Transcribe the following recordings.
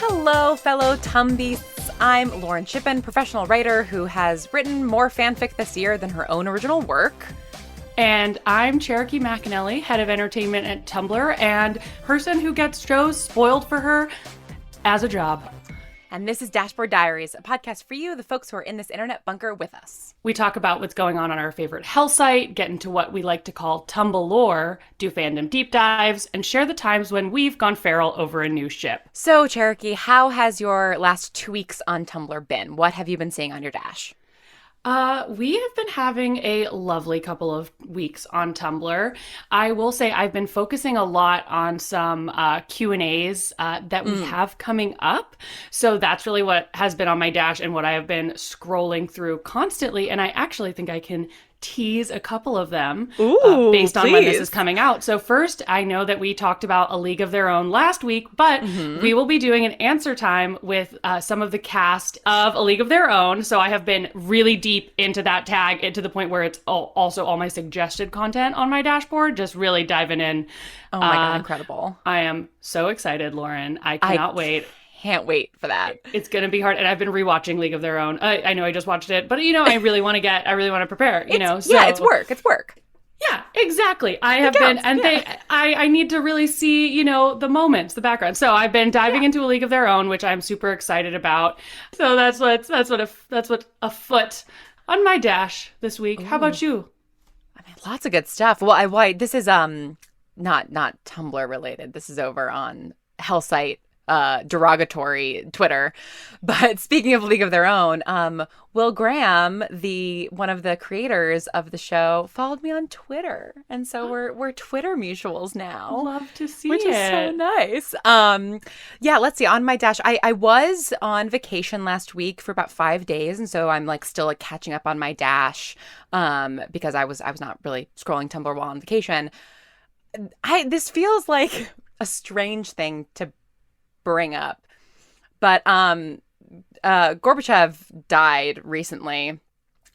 Hello, fellow Tumbeasts. I'm Lauren Shippen, professional writer who has written more fanfic this year than her own original work. And I'm Cherokee McAnelly, head of entertainment at Tumblr, and person who gets shows spoiled for her as a job. And this is Dashboard Diaries, a podcast for you, the folks who are in this internet bunker with us. We talk about what's going on our favorite hell site, get into what we like to call Tumble lore, do fandom deep dives, and share the times when we've gone feral over a new ship. So, Cherokee, how has your last 2 weeks on Tumblr been? What have you been seeing on your dash? We have been having a lovely couple of weeks on Tumblr. I will say I've been focusing a lot on some Q&As that we have coming up. So that's really what has been on my dash and what I have been scrolling through constantly. And I actually think I can tease a couple of them based on when this is coming out. So first, I know that we talked about A League of Their Own last week, but we will be doing an answer time with some of the cast of A League of Their Own. So I have been really deep into that tag, to the point where it's also all my suggested content on my dashboard, just really diving in. Oh my God, incredible. I am so excited, Lauren. I cannot wait. Can't wait for that. It's going to be hard. And I've been rewatching League of Their Own. I know I just watched it, but I really want to prepare, so. Yeah, it's work. It's work. Yeah, exactly. I have been, and I need to really see, the moments, the background. So I've been diving into A League of Their Own, which I'm super excited about. So that's what's afoot on my dash this week. Ooh. How about you? I mean, lots of good stuff. Well, this is not Tumblr related. This is over on Hellsite. Derogatory Twitter. But speaking of League of Their Own, Will Graham, one of the creators of the show, followed me on Twitter. And so we're Twitter mutuals now. Love to see which is so nice. Let's see. On my dash, I was on vacation last week for about 5 days, and so I'm still catching up on my dash because I was not really scrolling Tumblr while on vacation. This feels like a strange thing to bring up, but Gorbachev died recently,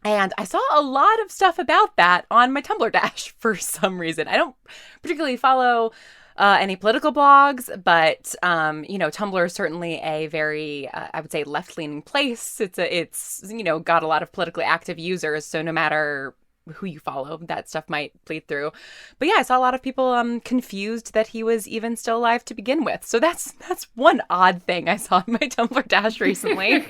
and I saw a lot of stuff about that on my Tumblr dash for some reason. I don't particularly follow any political blogs, but Tumblr is certainly a very I would say left-leaning place. It's got a lot of politically active users, so no matter who you follow, that stuff might bleed through. But yeah, I saw a lot of people confused that he was even still alive to begin with. So that's one odd thing I saw in my Tumblr dash recently.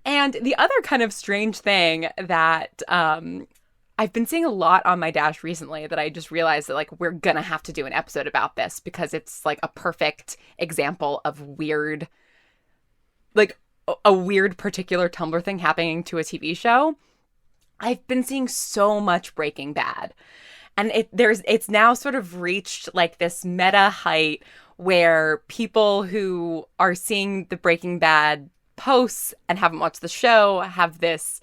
And the other kind of strange thing that I've been seeing a lot on my dash recently that I just realized that we're gonna have to do an episode about this because it's a perfect example of weird, a weird particular Tumblr thing happening to a TV show. I've been seeing so much Breaking Bad, and it's now sort of reached this meta height where people who are seeing the Breaking Bad posts and haven't watched the show have this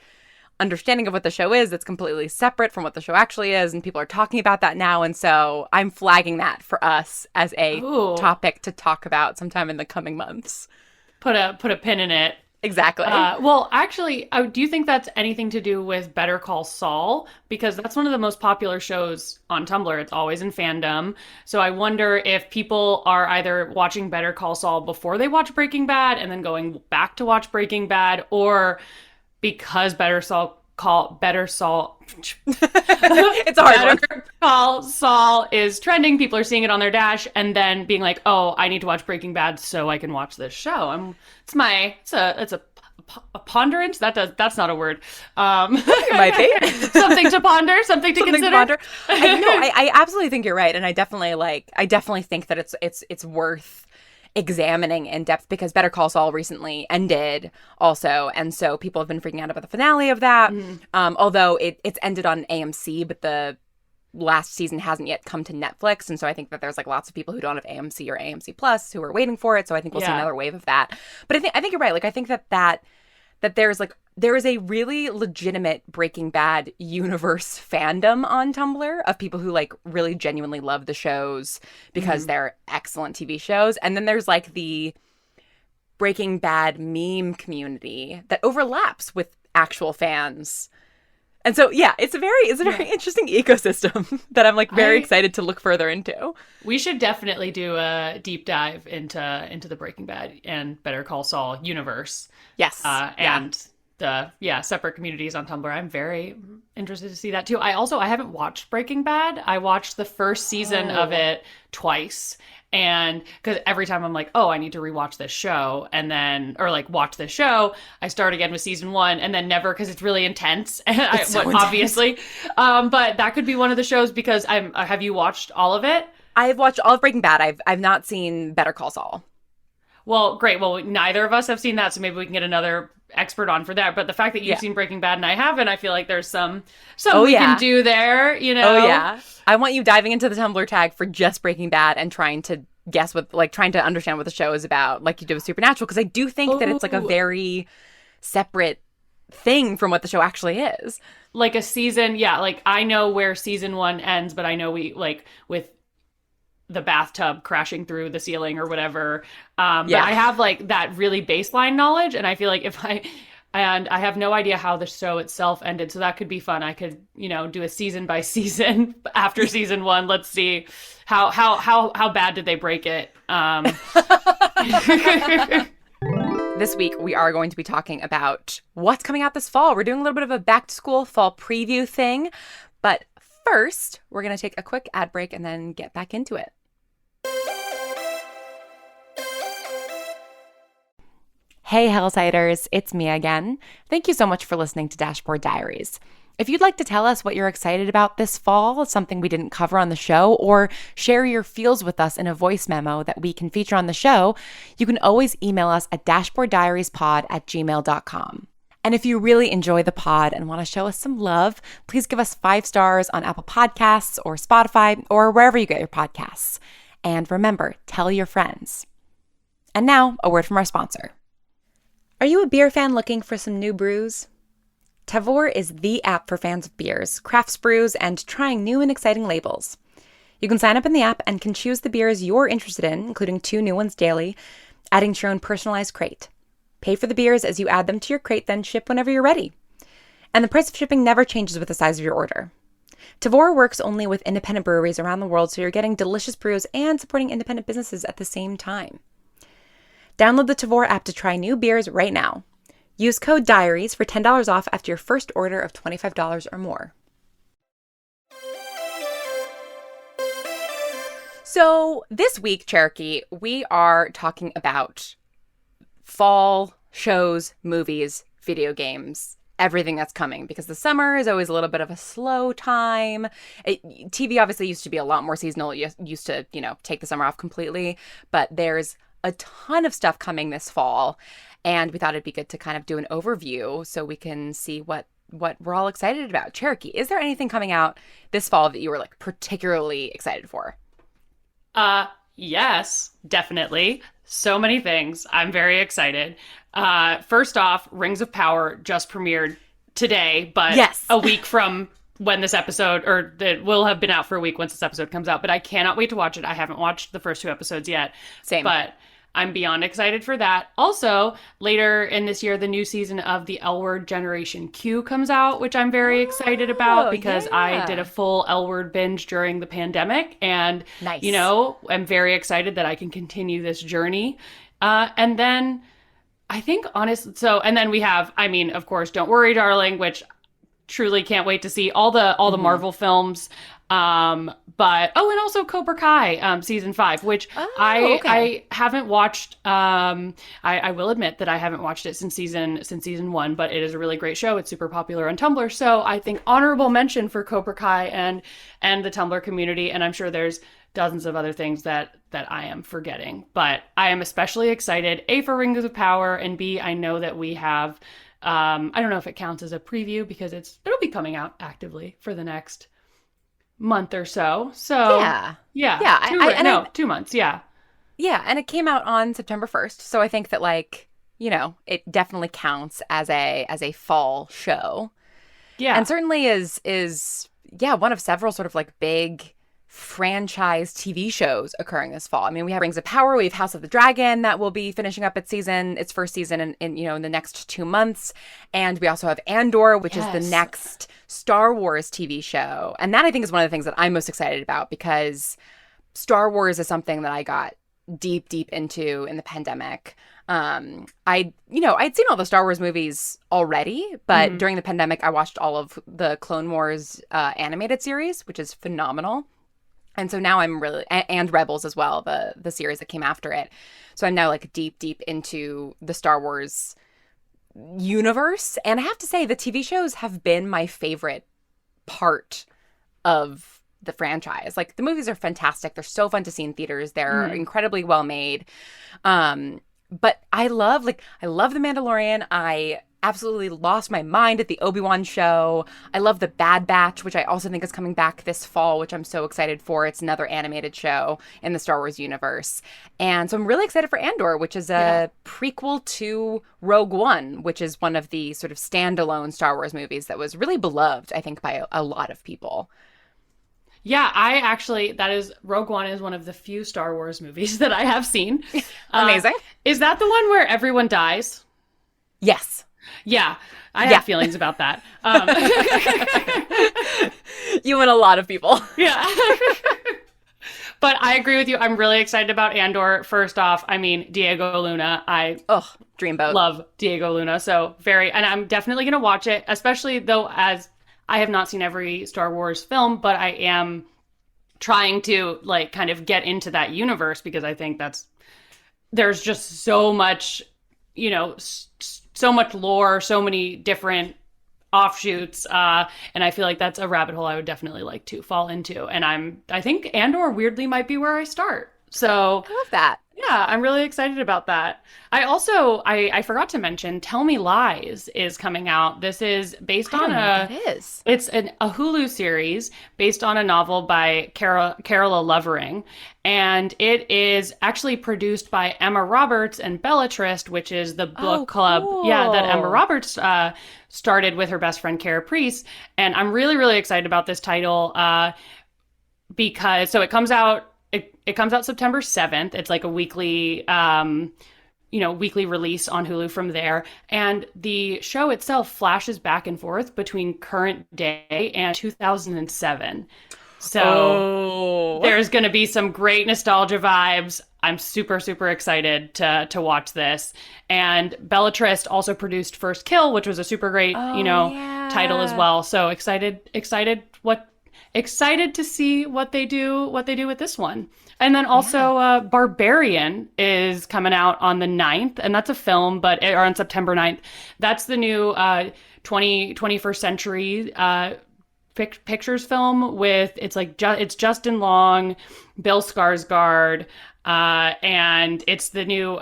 understanding of what the show is that's completely separate from what the show actually is, and people are talking about that now, and so I'm flagging that for us as a topic to talk about sometime in the coming months. Put a pin in it. Exactly. Well, actually, do you think that's anything to do with Better Call Saul? Because that's one of the most popular shows on Tumblr. It's always in fandom. So I wonder if people are either watching Better Call Saul before they watch Breaking Bad and then going back to watch Breaking Bad, or because Better Saul it's a hard one. Better Call Saul is trending. People are seeing it on their dash and then being like, "Oh, I need to watch Breaking Bad so I can watch this show." It's a ponderance. That's not a word. It might be something to ponder, something to consider. I absolutely think you're right, and I definitely think that it's worth examining in depth because Better Call Saul recently ended also, and so people have been freaking out about the finale of that. Although it's ended on AMC, but the last season hasn't yet come to Netflix, and so I think that there's lots of people who don't have AMC or AMC Plus who are waiting for it, so I think we'll see another wave of that. But I think you're right. I think that there is a really legitimate Breaking Bad universe fandom on Tumblr of people who really genuinely love the shows because they're excellent TV shows. And then there's the Breaking Bad meme community that overlaps with actual fans And so, yeah, it's a very interesting ecosystem that I'm like very excited to look further into. We should definitely do a deep dive into the Breaking Bad and Better Call Saul universe. Yes. And the separate communities on Tumblr. I'm very interested to see that too. I haven't watched Breaking Bad. I watched the first season of it twice. And because every time I'm like, oh, I need to rewatch this show, and then, or like watch this show, I start again with season one, and then never, because it's really intense. And obviously, but that could be one of the shows because have you watched all of it? I've watched all of Breaking Bad. I've not seen Better Call Saul. Well, great. Well, neither of us have seen that, so maybe we can get another expert on for that. But the fact that you've seen Breaking Bad and I haven't, I feel like there's some we can do there, you know? Oh, yeah. I want you diving into the Tumblr tag for just Breaking Bad and trying to guess trying to understand what the show is about, like you did with Supernatural, because I do think that it's like a very separate thing from what the show actually is. Like a season, like I know where season one ends, but I know we, like, with the bathtub crashing through the ceiling or whatever. But I have like that really baseline knowledge, and I feel like I have no idea how the show itself ended, so that could be fun. I could, do a season by season after season one. Let's see how bad did they break it. This week, we are going to be talking about what's coming out this fall. We're doing a little bit of a back-to-school fall preview thing. But first, we're going to take a quick ad break and then get back into it. Hey, Hellsiders, it's me again. Thank you so much for listening to Dashboard Diaries. If you'd like to tell us what you're excited about this fall, something we didn't cover on the show, or share your feels with us in a voice memo that we can feature on the show, you can always email us at dashboarddiariespod@gmail.com. And if you really enjoy the pod and want to show us some love, please give us 5 stars on Apple Podcasts or Spotify or wherever you get your podcasts. And remember, tell your friends. And now, a word from our sponsor. Are you a beer fan looking for some new brews? Tavour is the app for fans of beers, craft brews, and trying new and exciting labels. You can sign up in the app and can choose the beers you're interested in, including 2 new ones daily, adding to your own personalized crate. Pay for the beers as you add them to your crate, then ship whenever you're ready. And the price of shipping never changes with the size of your order. Tavour works only with independent breweries around the world, so you're getting delicious brews and supporting independent businesses at the same time. Download the Tavour app to try new beers right now. Use code DIARIES for $10 off after your first order of $25 or more. So this week, Cherokee, we are talking about fall shows, movies, video games, everything that's coming, because the summer is always a little bit of a slow time. TV obviously used to be a lot more seasonal. It used to, take the summer off completely, but there's a ton of stuff coming this fall, and we thought it'd be good to kind of do an overview so we can see what we're all excited about. Cherokee, is there anything coming out this fall that you were like particularly excited for? Yes, definitely. So many things. I'm very excited. First off, Rings of Power just premiered today, but a week from when this episode, or that will have been out for a week once this episode comes out, but I cannot wait to watch it. I haven't watched the first 2 episodes yet. Same. But I'm beyond excited for that. Also, later in this year, the new season of the L Word Generation Q comes out, which I'm very excited about because I did a full L Word binge during the pandemic. And, I'm very excited that I can continue this journey. And then I think, and then we have, of course, Don't Worry, Darling, which truly can't wait to see all the Marvel films. But and also Cobra Kai season 5, which I haven't watched. I will admit that I haven't watched it since season 1, but it is a really great show. It's super popular on Tumblr, so I think honorable mention for Cobra Kai and the Tumblr community. And I'm sure there's dozens of other things that I am forgetting, but I am especially excited, A, for Rings of Power, and B, I know that we have. I don't know if it counts as a preview because it'll be coming out actively for the next month or so. So yeah, 2 months. Yeah. Yeah. And it came out on September 1st. So I think that it definitely counts as a fall show. Yeah. And certainly is one of several sort of big franchise TV shows occurring this fall. I mean, we have Rings of Power, we have House of the Dragon that will be finishing up its first season in the next 2 months. And we also have Andor, which is the next Star Wars TV show. And that I think is one of the things that I'm most excited about, because Star Wars is something that I got deep into in the pandemic. I'd seen all the Star Wars movies already, but during the pandemic, I watched all of the Clone Wars animated series, which is phenomenal. And so now I'm really, and Rebels as well, the series that came after it. So I'm now like deep into the Star Wars universe. And I have to say, the TV shows have been my favorite part of the franchise. Like, the movies are fantastic. They're so fun to see in theaters. They're incredibly well made. But I love The Mandalorian. I absolutely lost my mind at the Obi-Wan show. I love The Bad Batch, which I also think is coming back this fall, which I'm so excited for. It's another animated show in the Star Wars universe. And so I'm really excited for Andor, which is a prequel to Rogue One, which is one of the sort of standalone Star Wars movies that was really beloved, I think, by a lot of people. Yeah, Rogue One is one of the few Star Wars movies that I have seen. Amazing. Is that the one where everyone dies? Yes. Yeah, I have feelings about that. You and a lot of people. Yeah. But I agree with you. I'm really excited about Andor. First off, I mean, Diego Luna. Dreamboat. Love Diego Luna. So and I'm definitely going to watch it, especially though, as I have not seen every Star Wars film, but I am trying to like kind of get into that universe, because I think there's just so much, so much lore, so many different offshoots, and I feel like that's a rabbit hole I would definitely like to fall into. And I think Andor weirdly might be where I start. So I love that. Yeah, I'm really excited about that. I also, I forgot to mention, Tell Me Lies is coming out. This is based on it's a Hulu series based on a novel by Carola Lovering. And it is actually produced by Emma Roberts and Bellatrist, which is the book club that Emma Roberts started with her best friend, Cara Priest. And I'm really, really excited about this title because it comes out It comes out September 7th. It's like a weekly release on Hulu from there. And the show itself flashes back and forth between current day and 2007. So there's going to be some great nostalgia vibes. I'm super, super excited to watch this. And Bellatrist also produced First Kill, which was a super great, title as well. So excited to see what they do with this one. And then also Barbarian is coming out on the 9th, and that's a film, or on September 9th. That's the new 21st century pictures film with, it's Justin Long, Bill Skarsgård, and it's the new,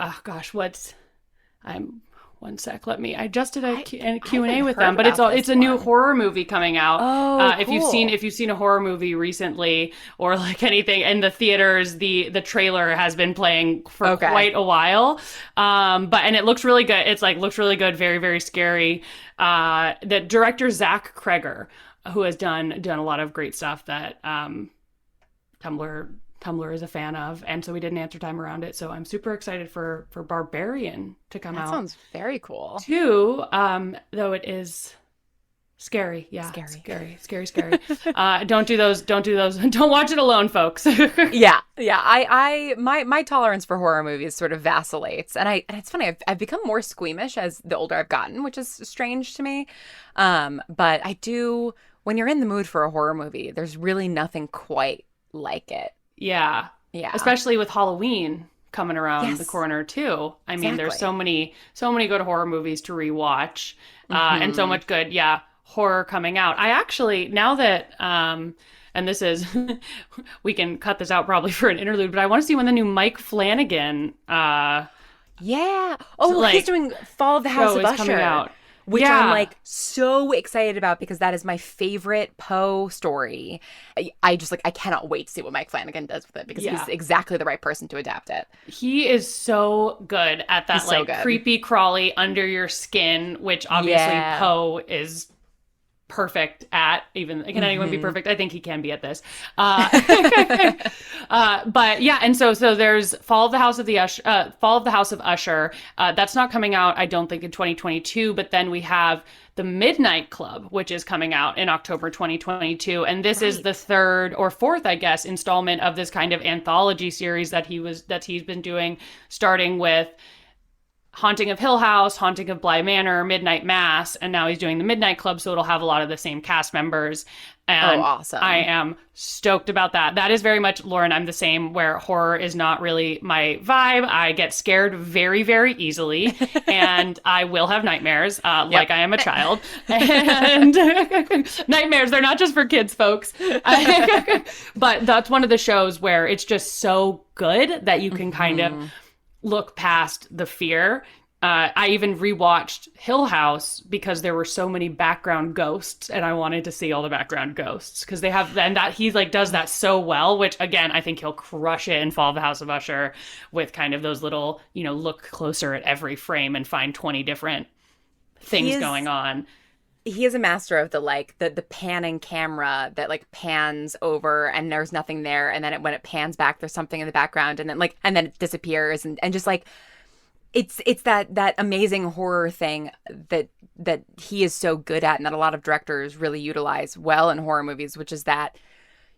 one sec. I just did a Q&A with them, but it's a new horror movie coming out. Cool. If you've seen a horror movie recently or like anything in the theaters, the trailer has been playing for quite a while. And it looks really good. Looks really good. Very, very scary. The director Zach Kreger, who has done a lot of great stuff that Tumblr is a fan of, and so we did an answer time around it. So I'm super excited for Barbarian to come out. That sounds very cool. Too, though it is scary. Yeah, scary. Don't do those. Don't watch it alone, folks. Yeah. My tolerance for horror movies sort of vacillates, and it's funny. I've become more squeamish as the older I've gotten, which is strange to me. But I do. When you're in the mood for a horror movie, there's really nothing quite like it. Yeah. Especially with Halloween coming around the corner too. I mean, there's so many good horror movies to rewatch, and so much good, horror coming out. I actually, now that, and this is, we can cut this out probably for an interlude, but I want to see when the new Mike Flanagan, he's doing Fall of the House of Usher. Coming out. Which I'm so excited about, because that is my favorite Poe story. I cannot wait to see what Mike Flanagan does with it, because he's exactly the right person to adapt it. He is so good at that creepy crawly under your skin, which obviously Poe is perfect at. Even can anyone be perfect? I think he can be at this. But yeah, and so there's Fall of the House of Usher. That's not coming out, I don't think, in 2022. But then we have The Midnight Club, which is coming out in October 2022, and this is the third or fourth, I guess, installment of this kind of anthology series that he's been doing, starting with Haunting of Hill House, Haunting of Bly Manor, Midnight Mass, and now he's doing The Midnight Club, so it'll have a lot of the same cast members. And awesome. I am stoked about that. That is very much, Lauren, I'm the same, where horror is not really my vibe. I get scared very, very easily, and I will have nightmares, like I am a child. And nightmares, they're not just for kids, folks. But that's one of the shows where it's just so good that you can kind of look past the fear. I even rewatched Hill House because there were so many background ghosts, and I wanted to see all the background ghosts because they have, and that he like does that so well. Which again, I think he'll crush it in Fall of the House of Usher with kind of those little, look closer at every frame and find 20 different things going on. He is a master of the panning camera that like pans over and there's nothing there, and then when it pans back there's something in the background, and then it disappears, and just like it's that amazing horror thing that he is so good at, and that a lot of directors really utilize well in horror movies, which is that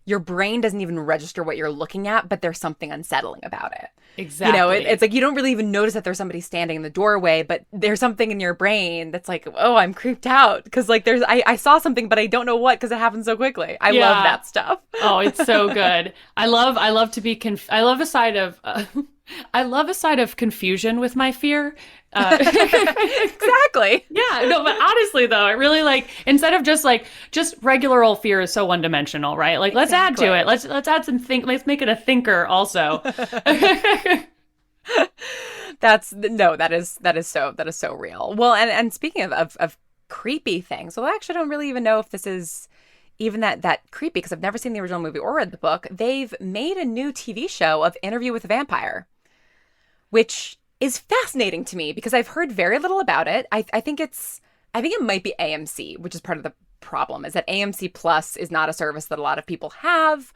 your brain doesn't even register what you're looking at, but there's something unsettling about it. Exactly. It's like you don't really even notice that there's somebody standing in the doorway, but there's something in your brain that's like, oh, I'm creeped out because like I saw something, but I don't know what because it happened so quickly. I love that stuff. Oh, it's so good. I love I love a side of I love a side of confusion with my fear. Exactly. Yeah, no, but honestly though, it really instead of just regular old fear is so one-dimensional, right? Like let's add to it. Let's add some let's make it a thinker also. That is so real. Well, and speaking of creepy things, well, I actually don't really even know if this is even that creepy because I've never seen the original movie or read the book. They've made a new TV show of Interview with a Vampire, which is fascinating to me because I've heard very little about it. I think it might be AMC, which is part of the problem, is that AMC Plus is not a service that a lot of people have.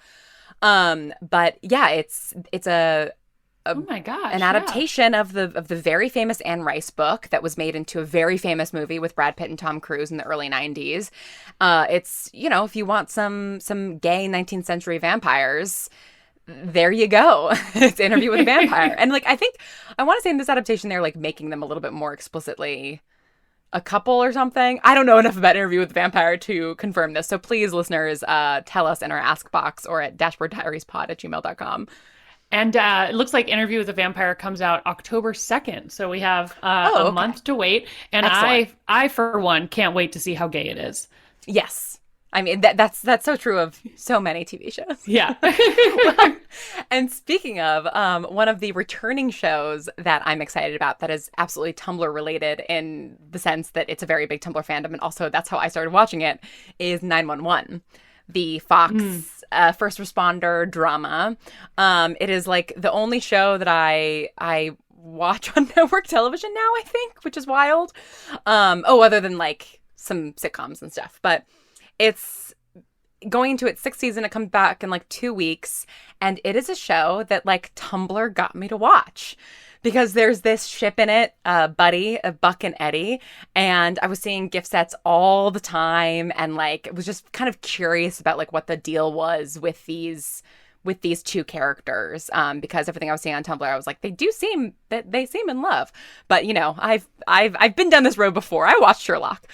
But yeah, it's oh my gosh, an adaptation of the very famous Anne Rice book that was made into a very famous movie with Brad Pitt and Tom Cruise in the early 90s. It's, if you want some gay 19th century vampires, there you go. It's Interview with a Vampire. And I want to say in this adaptation they're making them a little bit more explicitly a couple or something. I don't know enough about Interview with a Vampire to confirm this. So please, listeners, tell us in our Ask box or at dashboarddiariespod@gmail.com. And it looks like Interview with a Vampire comes out October 2nd. So we have a month to wait. And I, for one, can't wait to see how gay it is. Yes. I mean, that's so true of so many TV shows. Yeah. And speaking of, one of the returning shows that I'm excited about that is absolutely Tumblr related in the sense that it's a very big Tumblr fandom, and also that's how I started watching it, is 911, the Fox first responder drama. It is the only show that I watch on network television now, I think, which is wild. Other than some sitcoms and stuff, but it's going into its 6th season. It comes back in 2 weeks, and it is a show that Tumblr got me to watch because there's this ship in it, Buddy, Buck and Eddie, and I was seeing gift sets all the time, and was just kind of curious about what the deal was with these two characters, because everything I was seeing on Tumblr, I was like, they seem in love, but I've been down this road before. I watched Sherlock.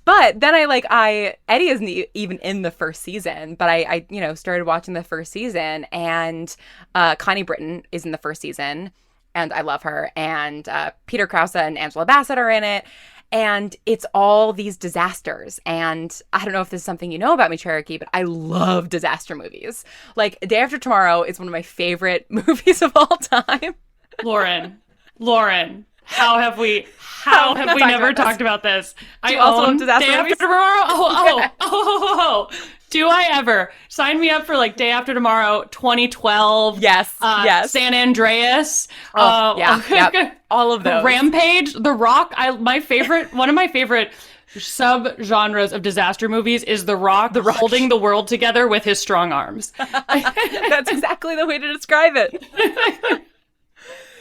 But then Eddie isn't even in the first season, but I started watching the first season, and Connie Britton is in the first season, and I love her, and Peter Krause and Angela Bassett are in it, and it's all these disasters, and I don't know if this is something you know about me, Cherokee, but I love disaster movies. Day After Tomorrow is one of my favorite movies of all time. Lauren, how have we never talked about this? I also love disaster Day movies. After Tomorrow. Oh. Do I ever? Sign me up for Day After Tomorrow 2012. Yes. Yes. San Andreas. Yeah. All of those. Rampage, The Rock. One of my favorite sub-genres of disaster movies is The Rock holding the world together with his strong arms. That's exactly the way to describe it.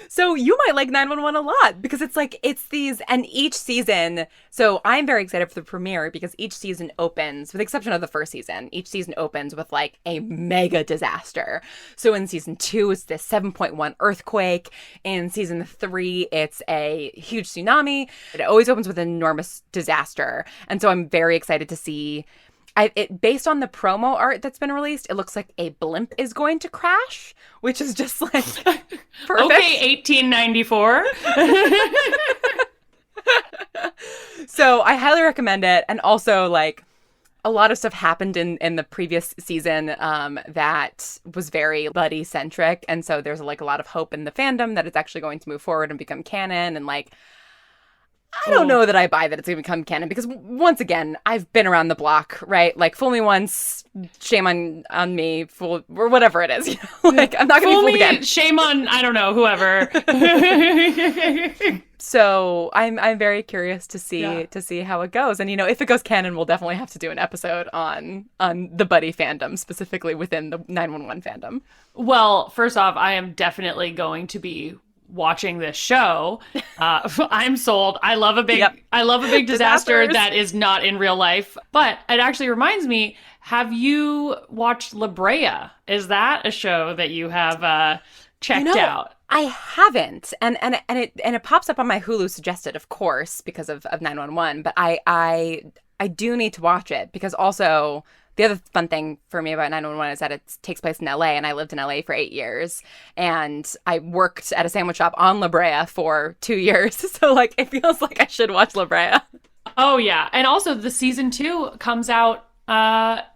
So you might like 911 a lot because it's these, and each season, so I'm very excited for the premiere because each season opens, with the exception of the first season, each season opens with like a mega disaster. So in season 2, it's this 7.1 earthquake. In season 3, it's a huge tsunami. It always opens with an enormous disaster. And so I'm very excited to see based on the promo art that's been released, it looks like a blimp is going to crash, which is just like perfect. Okay, 1894. So I highly recommend it. And also, like, a lot of stuff happened in the previous season that was very buddy centric. And so there's like a lot of hope in the fandom that it's actually going to move forward and become canon. And like, I don't know that I buy that it's going to become canon because, once again, I've been around the block, right? Like, fool me once, shame on me, fool, or whatever it is. You know? Like, I'm not going to be fooled again. Shame on, I don't know, whoever. So I'm very curious to see how it goes. And, you know, if it goes canon, we'll definitely have to do an episode on the buddy fandom, specifically within the 911 fandom. Well, first off, I am definitely going to be watching this show. I'm sold. I love a big disaster that is not in real life. But it actually reminds me, have you watched La Brea? Is that a show that you have checked out? I haven't. And it pops up on my Hulu suggested, of course, because of 911, but I do need to watch it because also the other fun thing for me about 911 is that it takes place in LA, and I lived in LA for 8 years, and I worked at a sandwich shop on La Brea for 2 years. So, like, it feels like I should watch La Brea. Oh, yeah. And also, the season 2 comes out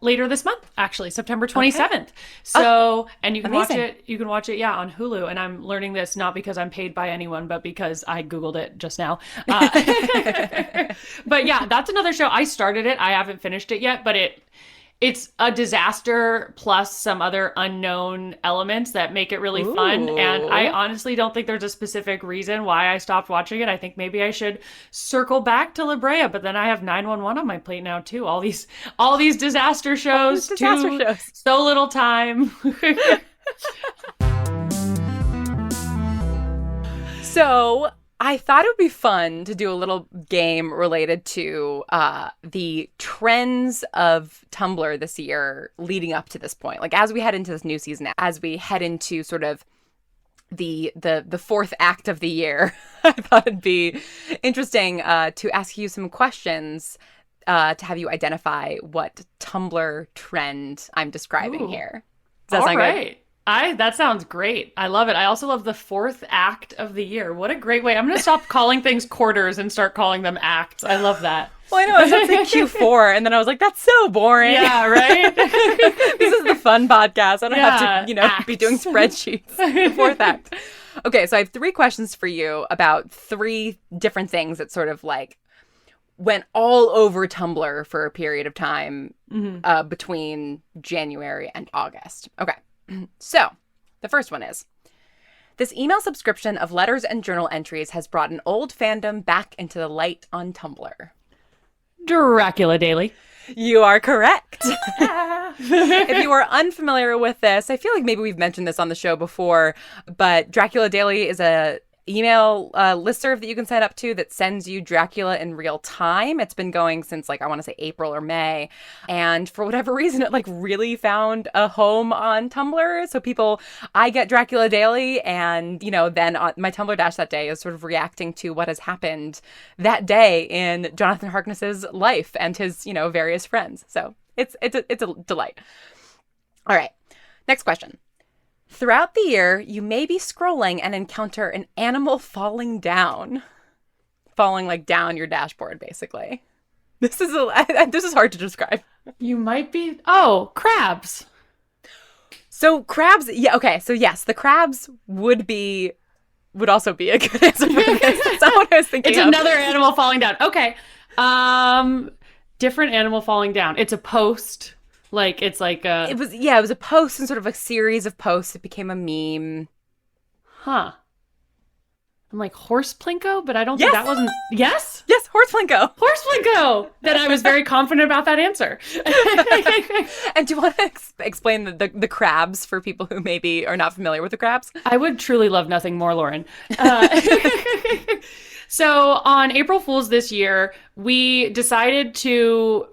later this month, actually, September 27th. Okay. So, and you can watch it, on Hulu. And I'm learning this not because I'm paid by anyone, but because I Googled it just now. But yeah, that's another show. I started it. I haven't finished it yet, but it's a disaster plus some other unknown elements that make it really fun. And I honestly don't think there's a specific reason why I stopped watching it. I think maybe I should circle back to La Brea, but then I have 911 on my plate now too. All these disaster shows, so little time. So I thought it would be fun to do a little game related to the trends of Tumblr this year leading up to this point. Like, as we head into this new season, as we head into sort of the fourth act of the year, I thought it'd be interesting to ask you some questions to have you identify what Tumblr trend I'm describing here. Does that sound good? That sounds great. I love it. I also love the fourth act of the year. What a great way. I'm going to stop calling things quarters and start calling them acts. I love that. Well, I know. I was going to say Q4, and then I was like, that's so boring. Yeah, right? This is the fun podcast. I don't have to, be doing spreadsheets. The fourth act. Okay, so I have 3 questions for you about 3 different things that sort of like went all over Tumblr for a period of time between January and August. Okay. So, the first one is, this email subscription of letters and journal entries has brought an old fandom back into the light on Tumblr. Dracula Daily. You are correct. If you are unfamiliar with this, I feel like maybe we've mentioned this on the show before, but Dracula Daily is a email listserv that you can sign up to that sends you Dracula in real time. It's been going since I want to say April or May. And for whatever reason, it really found a home on Tumblr. So I get Dracula Daily, and, then on my Tumblr Dash that day is sort of reacting to what has happened that day in Jonathan Harkness's life and his, various friends. So it's a delight. All right. Next question. Throughout the year, you may be scrolling and encounter an animal falling down. Falling down your dashboard, basically. This is hard to describe. You might be... crabs. So crabs, yeah, okay. So yes, the crabs would also be a good answer for this. That's not what I was thinking It's another animal falling down. Okay. Different animal falling down. It's a post. It was a post and sort of a series of posts. It became a meme. Huh. I'm like horse plinko, but I don't think that wasn't... Yes? Yes, Horse Plinko. Horse Plinko. Then I was very confident about that answer. And do you want to explain the crabs for people who maybe are not familiar with the crabs? I would truly love nothing more, Lauren. So on April Fool's this year, we decided to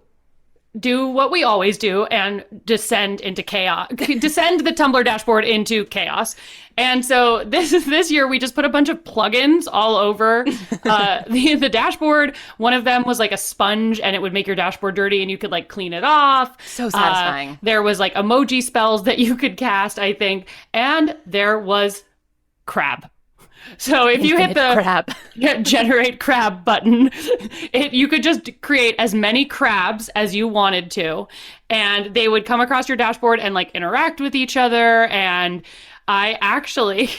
do what we always do and descend into chaos, descend the Tumblr dashboard into chaos. And so this year we just put a bunch of plugins all over the dashboard. One of them was like a sponge and it would make your dashboard dirty and you could like clean it off. So satisfying. There was like emoji spells that you could cast, I think. And there was crab. So if you hit the crab. generate crab button, you could just create as many crabs as you wanted to, and they would come across your dashboard and like interact with each other. And I actually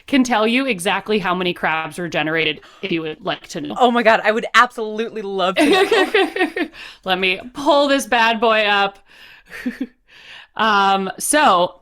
can tell you exactly how many crabs were generated if you would like to know. Oh my God, I would absolutely love to know. Let me pull this bad boy up. So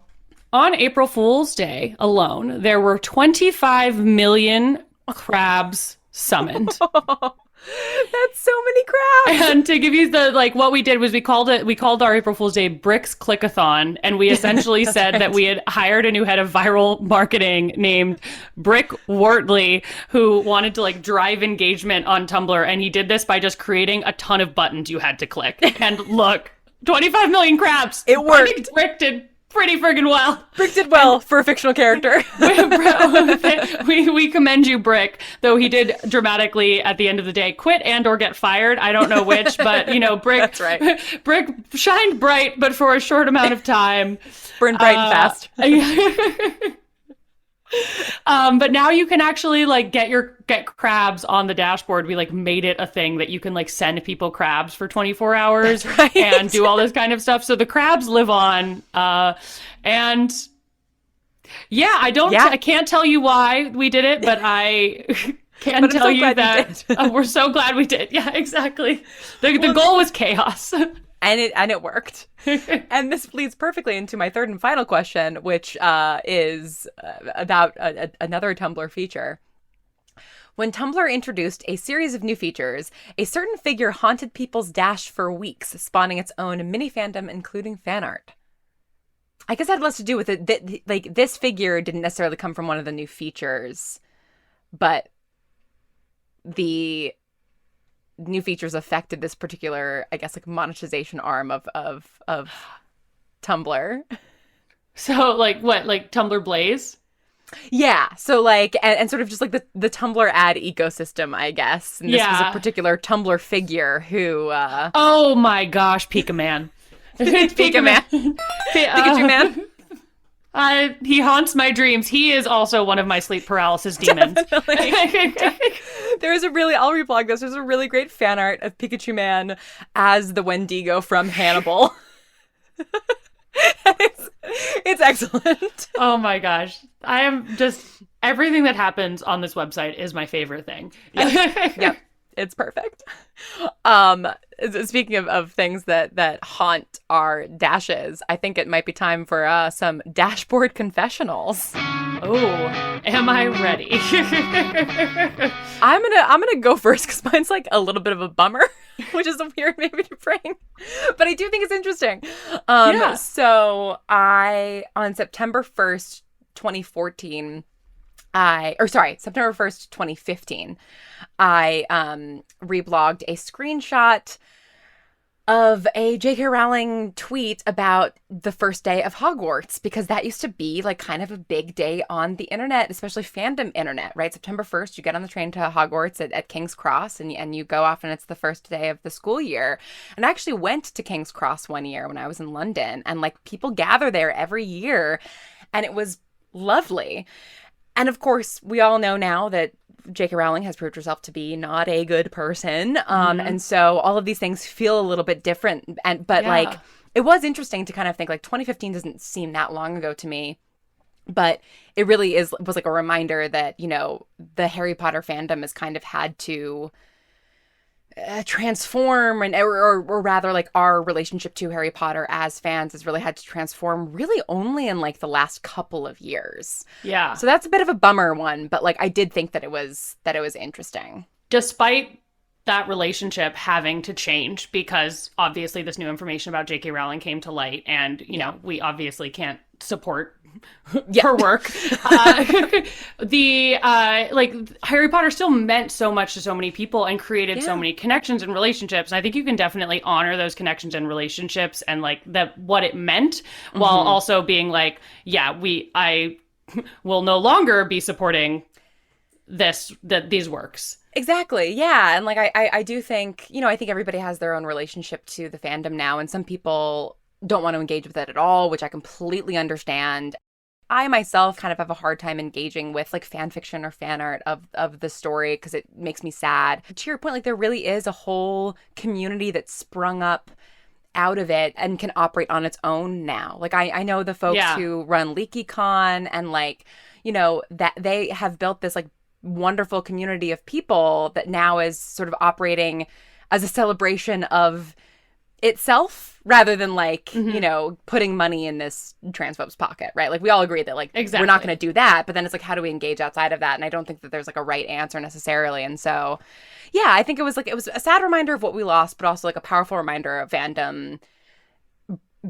on April Fool's Day alone, there were 25 million crabs summoned. That's so many crabs. And to give you the, like, what we did was we called our April Fool's Day Bricks Clickathon. And we essentially said that we had hired a new head of viral marketing named Brick Wortley, who wanted to like drive engagement on Tumblr. And he did this by just creating a ton of buttons you had to click. And look, 25 million crabs. It worked. Brick did pretty friggin' well. Brick did well for a fictional character. we commend you, Brick, though he did dramatically at the end of the day quit and or get fired. I don't know which, but you know, Brick. That's right. Brick shined bright, but for a short amount of time. Burned bright and fast. But now you can actually like get crabs on the dashboard. We like made it a thing that you can like send people crabs for 24 hours and do all this kind of stuff. So the crabs live on. And yeah, I can't tell you why we did it, but I can tell you that we're so glad we did. Yeah, exactly. The goal was chaos. And it worked. And this leads perfectly into my third and final question, which is about another Tumblr feature. When Tumblr introduced a series of new features, a certain figure haunted people's dash for weeks, spawning its own mini fandom, including fan art. I guess that had less to do with it. Like, this figure didn't necessarily come from one of the new features, but the new features affected this particular, I guess, like monetization arm of Tumblr. So like what, like Tumblr Blaze? Yeah. So like, and sort of just like the Tumblr ad ecosystem, I guess. And this was a particular Tumblr figure who, oh my gosh, Pika Man. Pika Man. Pikachu Man. He haunts my dreams. He is also one of my sleep paralysis demons. There's I'll reblog this. There's a really great fan art of Pikachu Man as the Wendigo from Hannibal. It's excellent. Oh my gosh. I am just, everything that happens on this website is my favorite thing. Yep. It's perfect. Speaking of things that haunt our dashes, I think it might be time for some dashboard confessionals. Oh, am I ready? I'm gonna go first because mine's like a little bit of a bummer, which is a weird maybe to bring, but I do think it's interesting. So on September 1st, 2014. September 1st, 2015, I reblogged a screenshot of a J.K. Rowling tweet about the first day of Hogwarts, because that used to be like kind of a big day on the internet, especially fandom internet, right? September 1st, you get on the train to Hogwarts at King's Cross and you go off and it's the first day of the school year. And I actually went to King's Cross one year when I was in London, and like people gather there every year and it was lovely. And of course, we all know now that J.K. Rowling has proved herself to be not a good person. And so all of these things feel a little bit different. But like, it was interesting to kind of think like 2015 doesn't seem that long ago to me. But it really was like a reminder that, you know, the Harry Potter fandom has kind of had to transform, or rather like our relationship to Harry Potter as fans has really had to transform really only in like the last couple of years. Yeah. So that's a bit of a bummer one, but like I did think that it was interesting. Despite that relationship having to change because obviously this new information about J.K. Rowling came to light, and you know, we obviously can't support her work. Like Harry Potter still meant so much to so many people and created so many connections and relationships. And I think you can definitely honor those connections and relationships and like what it meant, while also being like, I will no longer be supporting these works. Exactly. Yeah. And like, I do think, you know, I think everybody has their own relationship to the fandom now, and some people don't want to engage with it at all, which I completely understand. I myself kind of have a hard time engaging with like fan fiction or fan art of the story because it makes me sad. To your point, like there really is a whole community that's sprung up out of it and can operate on its own now. Like I know the folks who run LeakyCon, and like, you know, that they have built this like wonderful community of people that now is sort of operating as a celebration of itself rather than like, you know, putting money in this transphobe's pocket, right? Like we all agree that like we're not going to do that, but then it's like, how do we engage outside of that? And I don't think that there's like a right answer necessarily. And so, yeah, I think it was a sad reminder of what we lost, but also like a powerful reminder of fandom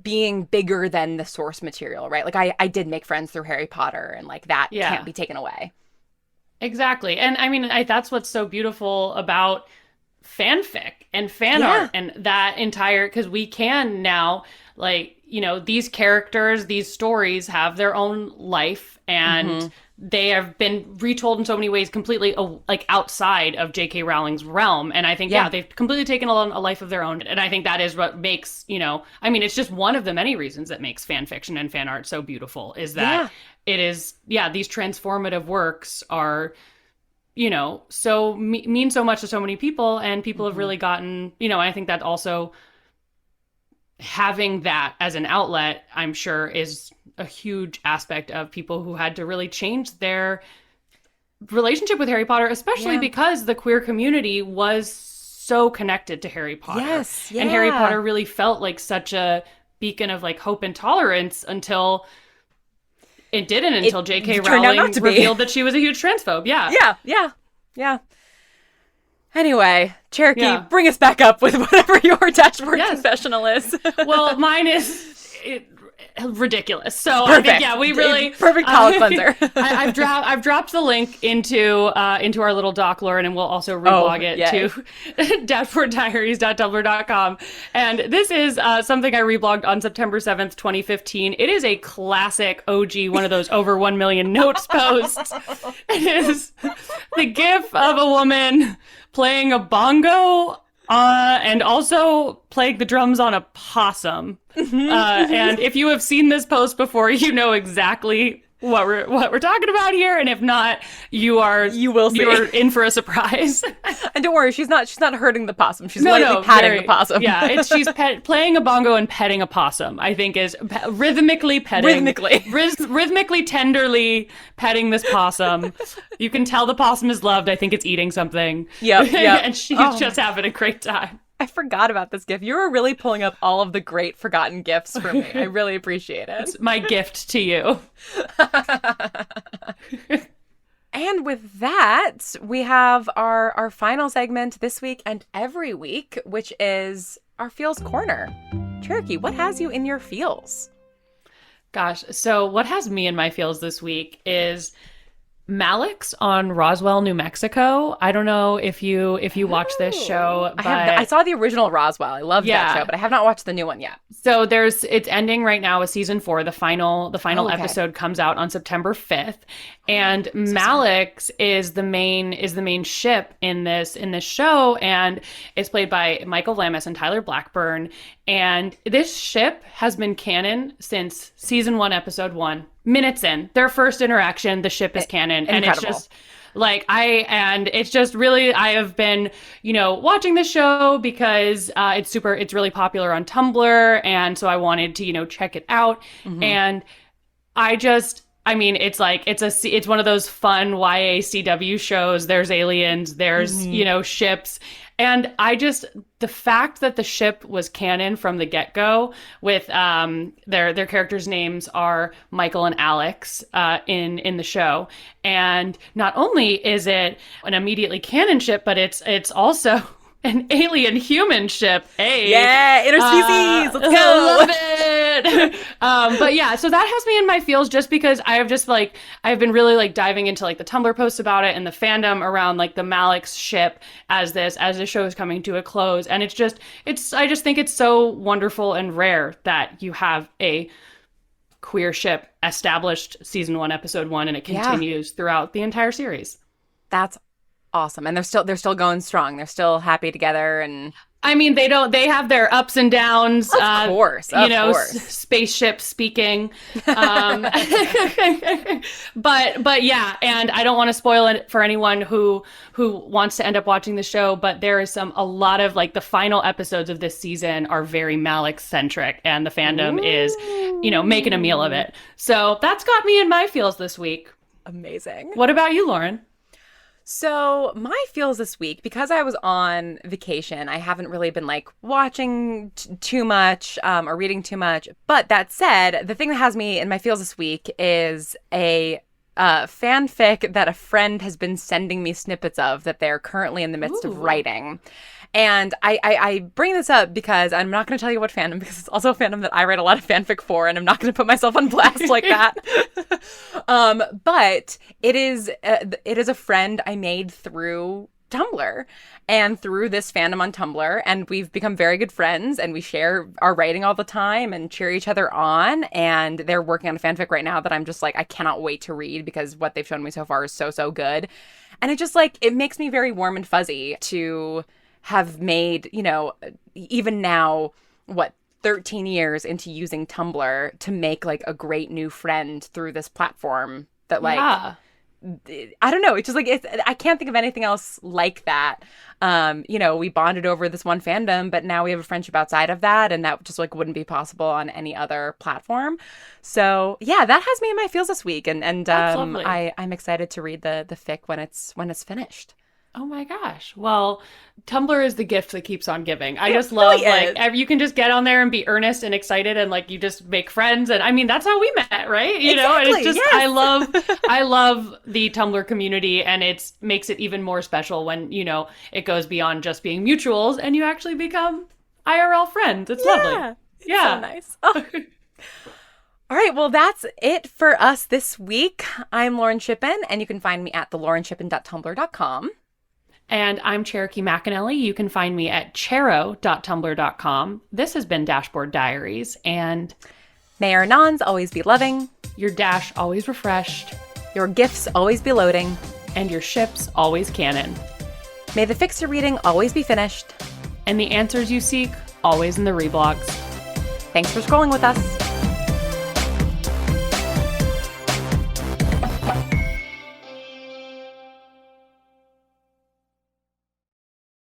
being bigger than the source material, right? Like I did make friends through Harry Potter, and like that can't be taken away. Exactly. And I mean, that's what's so beautiful about fanfic and fan art and that entire, because we can now, like, you know, these characters, these stories have their own life, and they have been retold in so many ways completely like outside of J.K. Rowling's realm. And I think, they've completely taken on a life of their own. And I think that is what makes, you know, I mean, it's just one of the many reasons that makes fan fiction and fan art so beautiful, is that it is, these transformative works are, you know, so mean so much to so many people, and people have really gotten, you know, I think that also having that as an outlet, I'm sure, is a huge aspect of people who had to really change their relationship with Harry Potter, especially because the queer community was so connected to Harry Potter. Yes, and Harry Potter really felt like such a beacon of like hope and tolerance until it didn't, until J.K. Rowling revealed that she was a huge transphobe. Yeah. Anyway, Cherokee, bring us back up with whatever your dashboard confessional is. Well, mine is ridiculous. So I think, we really perfect palate cleanser. I've dropped the link into our little doc, Lauren, and we'll also reblog it to dashboarddiaries.tumblr.com. And this is something I reblogged on September 7th, 2015. It is a classic OG, one of those over 1 million notes posts. It is the gif of a woman playing a bongo and also playing the drums on a possum. And if you have seen this post before, you know exactly what we're talking about here. And if not, you will see. You're in for a surprise. And don't worry, she's not hurting the possum. She's lightly patting the possum. Yeah, she's playing a bongo and petting a possum, I think, is rhythmically tenderly petting this possum. You can tell the possum is loved. I think it's eating something. Yep. And she's just having a great time. I forgot about this GIF. You were really pulling up all of the great forgotten GIFs for me. I really appreciate it. It's my gift to you. And with that, we have our final segment this week and every week, which is our Feels Corner. Cherokee, what has you in your feels? Gosh, so what has me in my feels this week is Malik's on Roswell, New Mexico. I don't know if you watch this show, but I saw the original Roswell. I loved that show, but I have not watched the new one yet. So it's ending right now with season 4. The final episode comes out on September 5th, and Malik's is the main ship in this show, and it's played by Michael Vlamis and Tyler Blackburn. And this ship has been canon since season 1, episode 1. Minutes in their first interaction, the ship is canon. Incredible. And it's just like I have been, you know, watching the show because it's really popular on Tumblr, and so I wanted to, you know, check it out. And it's one of those fun YA CW shows. There's aliens, there's you know, ships. And the fact that the ship was canon from the get-go with their characters' names are Michael and Alex in the show. And not only is it an immediately canon ship, but it's also An alien human ship. Hey. Yeah, interspecies. Let's go. Love it. But yeah, so that has me in my feels just because I've been really like diving into like the Tumblr posts about it and the fandom around like the Malik's ship as the show is coming to a close. And I just think it's so wonderful and rare that you have a queer ship established season 1, episode 1, and it continues throughout the entire series. That's awesome. And they're still going strong. They're still happy together. And I mean, they have their ups and downs. Of course. Spaceship speaking. But yeah, and I don't want to spoil it for anyone who wants to end up watching the show, but there is a lot of like the final episodes of this season are very Malik centric, and the fandom is, making a meal of it. So that's got me in my feels this week. Amazing. What about you, Lauren? So my feels this week, because I was on vacation, I haven't really been like watching too much or reading too much. But that said, the thing that has me in my feels this week is a fanfic that a friend has been sending me snippets of that they're currently in the midst of writing. And I bring this up because I'm not going to tell you what fandom, because it's also a fandom that I write a lot of fanfic for, and I'm not going to put myself on blast like that. But it is a friend I made through Tumblr and through this fandom on Tumblr, and we've become very good friends, and we share our writing all the time and cheer each other on. And they're working on a fanfic right now that I'm just like, I cannot wait to read, because what they've shown me so far is so good. And it just like, it makes me very warm and fuzzy to have made, even now, 13 years into using Tumblr, to make like a great new friend through this platform that like, I don't know. It's just like, I can't think of anything else like that. We bonded over this one fandom, but now we have a friendship outside of that, and that just like wouldn't be possible on any other platform. So yeah, that has me in my feels this week, and I'm excited to read the fic when it's finished. Oh my gosh. Well, Tumblr is the gift that keeps on giving. I just love like you can just get on there and be earnest and excited, and like you just make friends. And I mean, that's how we met, right? And it's just, yes. I love the Tumblr community, and it makes it even more special when, it goes beyond just being mutuals and you actually become IRL friends. It's lovely. It's so nice. Oh. All right, well, that's it for us this week. I'm Lauren Shippen, and you can find me at theLaurenShippen.tumblr.com. And I'm Cherokee McAnelly. You can find me at chero.tumblr.com. This has been Dashboard Diaries, and may our nons always be loving, your dash always refreshed, your gifts always be loading, and your ships always canon. May the fics you're reading always be finished, and the answers you seek always in the reblogs. Thanks for scrolling with us.